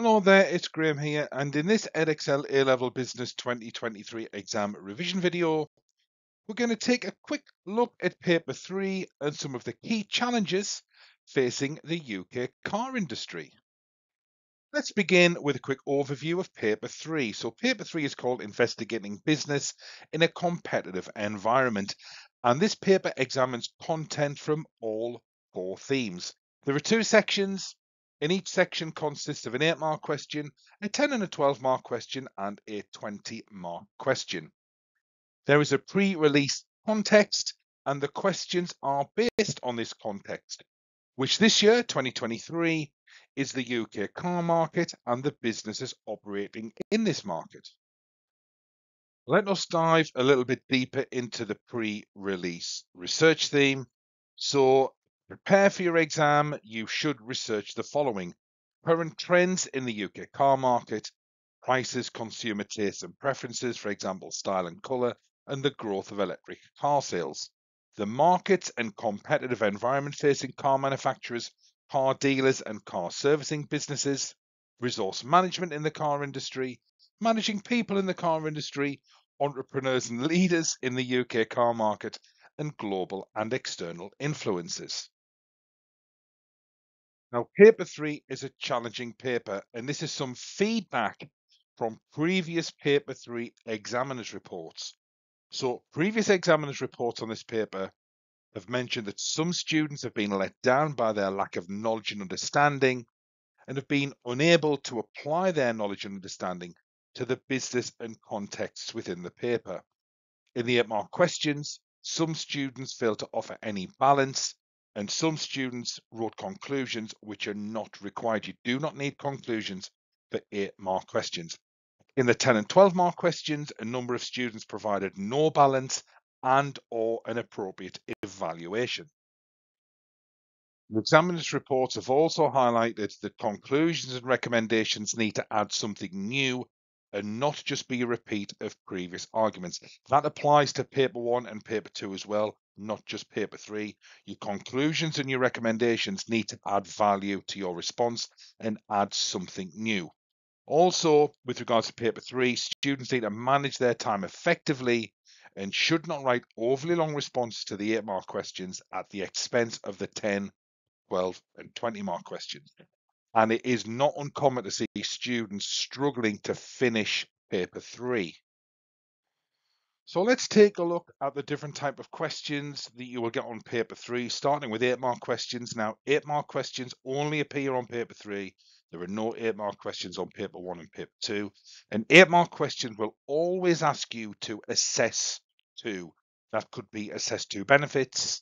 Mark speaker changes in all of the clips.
Speaker 1: Hello there, it's Graham here, and in this Edexcel A-Level Business 2023 exam revision video, we're going to take a quick look at Paper 3 and some of the key challenges facing the UK car industry. Let's begin with a quick overview of Paper 3. So Paper 3 is called Investigating Business in a Competitive Environment, and this paper examines content from all four themes. There are two sections, and each section consists of an 8-mark question, a 10 and a 12-mark question, and a 20-mark question. There is a pre-release context, and the questions are based on this context, which this year, 2023, is the UK car market and the businesses operating in this market. Let us dive a little bit deeper into the pre-release research theme. So, prepare for your exam, you should research the following: current trends in the UK car market, prices, consumer tastes and preferences, for example, style and colour, and the growth of electric car sales, the markets and competitive environment facing car manufacturers, car dealers and car servicing businesses, resource management in the car industry, managing people in the car industry, entrepreneurs and leaders in the UK car market, and global and external influences. Now, paper 3 is a challenging paper, and this is some feedback from previous paper 3 examiners reports. So previous examiners reports on this paper have mentioned that some students have been let down by their lack of knowledge and understanding and have been unable to apply their knowledge and understanding to the business and contexts within the paper. In the 8-mark questions, some students failed to offer any balance, and some students wrote conclusions which are not required. You do not need conclusions for 8-mark questions. In the 10 and 12-mark questions, a number of students provided no balance and or an appropriate evaluation. The examiners' reports have also highlighted that conclusions and recommendations need to add something new and not just be a repeat of previous arguments. That applies to paper 1 and paper 2 as well, not just paper 3. Your conclusions and your recommendations need to add value to your response and add something new. Also, with regards to paper 3, students need to manage their time effectively and should not write overly long responses to the 8-mark questions at the expense of the 10, 12, and 20-mark questions. And it is not uncommon to see students struggling to finish paper 3. So let's take a look at the different type of questions that you will get on paper 3, starting with 8-mark questions. Now, 8-mark questions only appear on paper 3. There are no 8-mark questions on paper 1 and paper 2. An 8-mark question will always ask you to assess 2. That could be assess 2 benefits,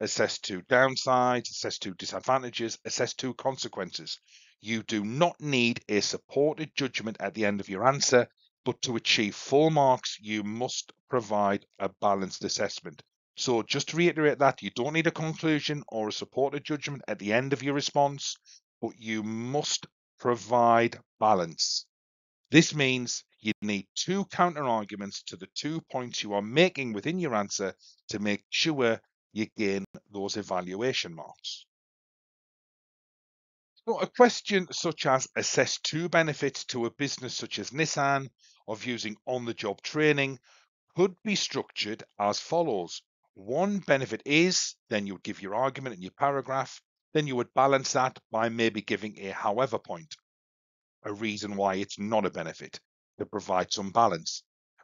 Speaker 1: assess 2 downsides, assess 2 disadvantages, assess 2 consequences. You do not need a supported judgment at the end of your answer, but to achieve full marks, you must provide a balanced assessment. So just to reiterate that, you don't need a conclusion or a supported judgment at the end of your response, but you must provide balance. This means you need 2 counter arguments to the 2 points you are making within your answer to make sure you gain those evaluation marks. So a question such as assess 2 benefits to a business such as Nissan of using on-the-job training could be structured as follows. 1 benefit is, then you would give your argument in your paragraph, then you would balance that by maybe giving a however point, a reason why it's not a benefit, to provide some balance.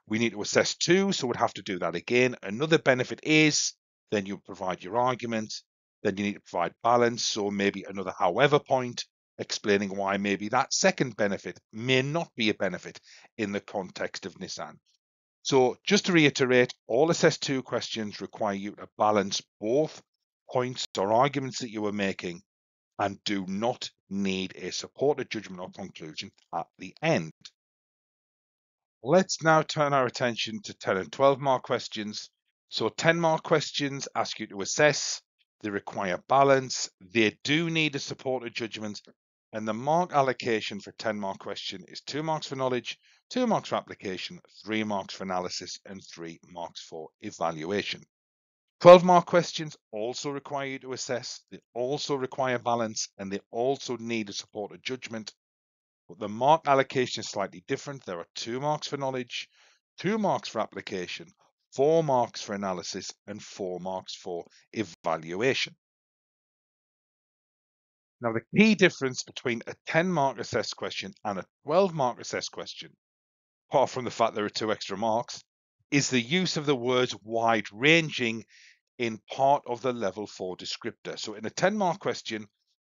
Speaker 1: We need to assess 2, so we'd have to do that again. Another benefit is, then you provide your argument, then you need to provide balance, so maybe another however point, explaining why maybe that second benefit may not be a benefit in the context of Nissan. So just to reiterate, all assess 2 questions require you to balance both points or arguments that you are making and do not need a supported judgment or conclusion at the end. Let's now turn our attention to 10 and 12-mark questions. So 10-mark questions ask you to assess, they require balance, they do need a supported judgment, and the mark allocation for 10-mark question is 2 marks for knowledge, 2 marks for application, 3 marks for analysis, and 3 marks for evaluation. 12-mark questions also require you to assess, they also require balance, and they also need a supported judgment. but the mark allocation is slightly different. There are 2 marks for knowledge, 2 marks for application, 4 marks for analysis, and 4 marks for evaluation. Now, the key difference between a 10-mark assessed question and a 12-mark assessed question, apart from the fact there are 2 extra marks, is the use of the words wide-ranging in part of the level 4 descriptor. So in a 10-mark question,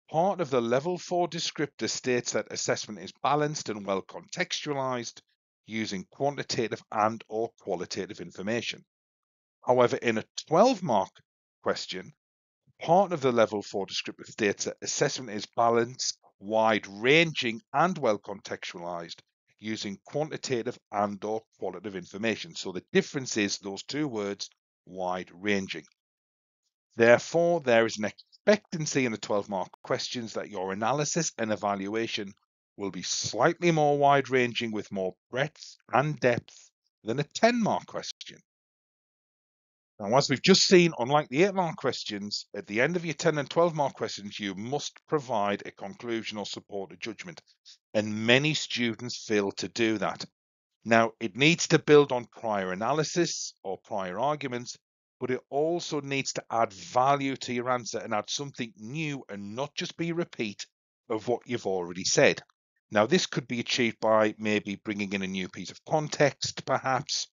Speaker 1: part of the level 4 descriptor states that assessment is balanced and well contextualized using quantitative and or qualitative information. However, in a 12-mark question, part of the level 4 descriptor states that assessment is balanced, wide-ranging and well contextualized using quantitative and or qualitative information. So the difference is those 2 words, wide-ranging. Therefore, there is an expectancy in the 12-mark questions that your analysis and evaluation will be slightly more wide-ranging with more breadth and depth than a 10-mark question. Now, as we've just seen, unlike the 8-mark questions, at the end of your 10 and 12-mark questions, you must provide a conclusion or supported judgment, and many students fail to do that. Now, it needs to build on prior analysis or prior arguments, but it also needs to add value to your answer and add something new and not just be a repeat of what you've already said. Now, this could be achieved by maybe bringing in a new piece of context, perhaps,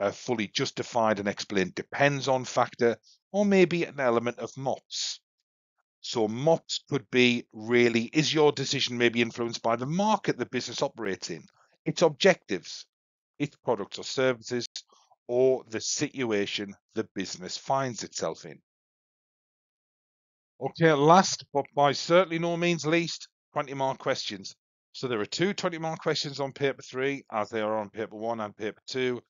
Speaker 1: a fully justified and explained depends on factor, or maybe an element of MOPS. So MOPS could be really, is your decision maybe influenced by the market the business operates in, its objectives, its products or services, or the situation the business finds itself in. Okay, last but by certainly no means least, 20-mark questions. So there are 2 20-mark questions on paper 3, as there are on paper 1 and paper 2.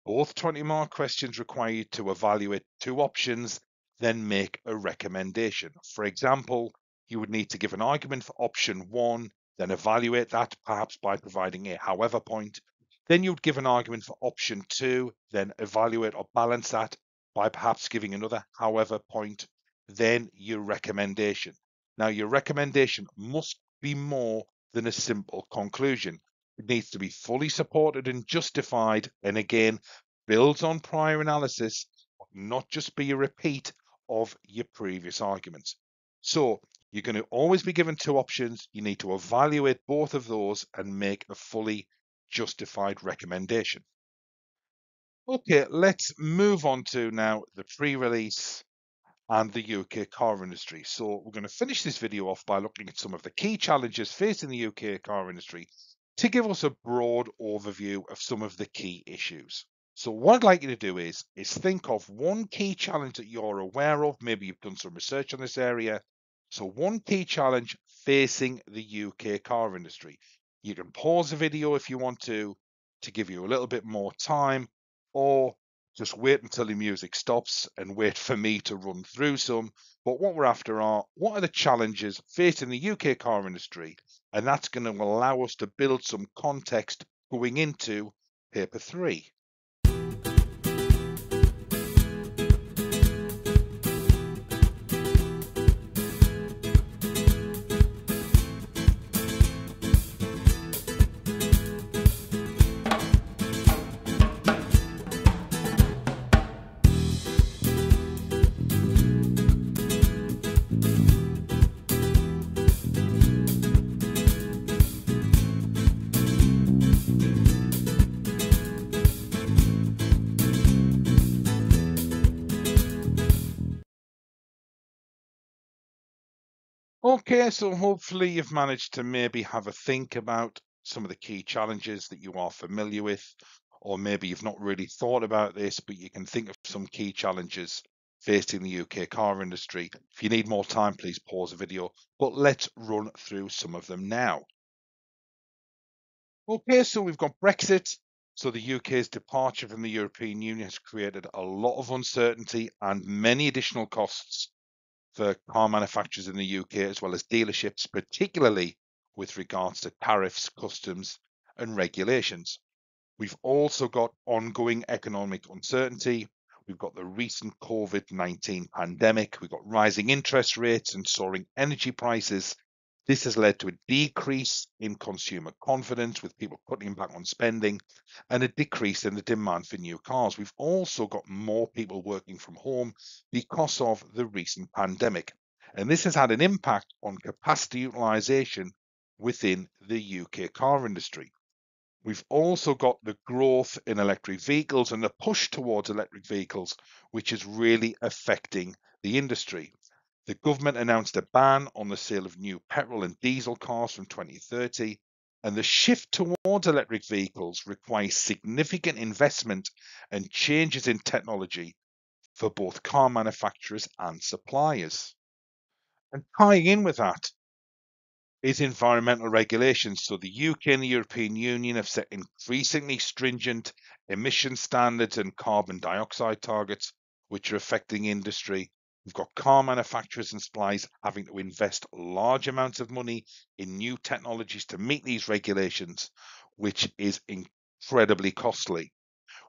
Speaker 1: Both 20-mark questions require you to evaluate 2 options, then make a recommendation. For example, you would need to give an argument for option 1, then evaluate that perhaps by providing a however point. Then you would give an argument for option 2, then evaluate or balance that by perhaps giving another however point, then your recommendation. Now, your recommendation must be more than a simple conclusion. It needs to be fully supported and justified, and again, builds on prior analysis, not just be a repeat of your previous arguments. So you're going to always be given 2 options. You need to evaluate both of those and make a fully justified recommendation. Okay, let's move on to now the pre-release and the UK car industry. So we're going to finish this video off by looking at some of the key challenges facing the UK car industry to give us a broad overview of some of the key issues. So what I'd like you to do is think of one key challenge that you're aware of. Maybe you've done some research on this area. So one key challenge facing the UK car industry. You can pause the video if you want to give you a little bit more time, or just wait until the music stops and wait for me to run through some. But what we're after are, what are the challenges facing the UK car industry? And that's going to allow us to build some context going into paper 3. Okay, so hopefully you've managed to maybe have a think about some of the key challenges that you are familiar with, or maybe you've not really thought about this, but you can think of some key challenges facing the UK car industry. If you need more time, please pause the video, but let's run through some of them now. Okay, so we've got Brexit. So the UK's departure from the European Union has created a lot of uncertainty and many additional costs for car manufacturers in the UK, as well as dealerships, particularly with regards to tariffs, customs, and regulations. We've also got ongoing economic uncertainty. We've got the recent COVID-19 pandemic. We've got rising interest rates and soaring energy prices. This has led to a decrease in consumer confidence, with people cutting back on spending, and a decrease in the demand for new cars. We've also got more people working from home because of the recent pandemic. And this has had an impact on capacity utilization within the UK car industry. We've also got the growth in electric vehicles and the push towards electric vehicles, which is really affecting the industry. The government announced a ban on the sale of new petrol and diesel cars from 2030, and the shift towards electric vehicles requires significant investment and changes in technology for both car manufacturers and suppliers. And tying in with that is environmental regulations. So the UK and the European Union have set increasingly stringent emission standards and carbon dioxide targets, which are affecting industry. We've got car manufacturers and suppliers having to invest large amounts of money in new technologies to meet these regulations, which is incredibly costly.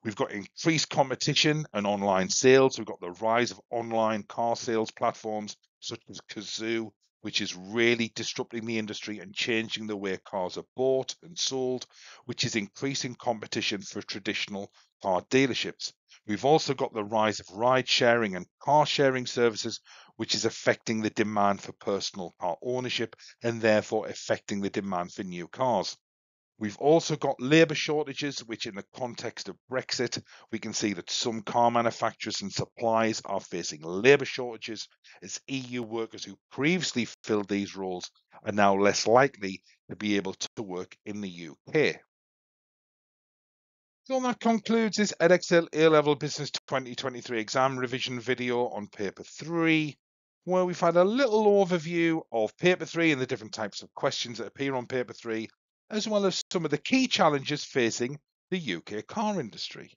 Speaker 1: We've got increased competition and online sales. We've got the rise of online car sales platforms such as Kazoo, which is really disrupting the industry and changing the way cars are bought and sold, which is increasing competition for traditional car dealerships. We've also got the rise of ride sharing and car sharing services, which is affecting the demand for personal car ownership and therefore affecting the demand for new cars. We've also got labour shortages, which in the context of Brexit, we can see that some car manufacturers and suppliers are facing labour shortages as EU workers who previously filled these roles are now less likely to be able to work in the UK. So that concludes this Edexcel A-Level Business 2023 exam revision video on paper 3, where we've had a little overview of paper 3 and the different types of questions that appear on paper 3, as well as some of the key challenges facing the UK car industry.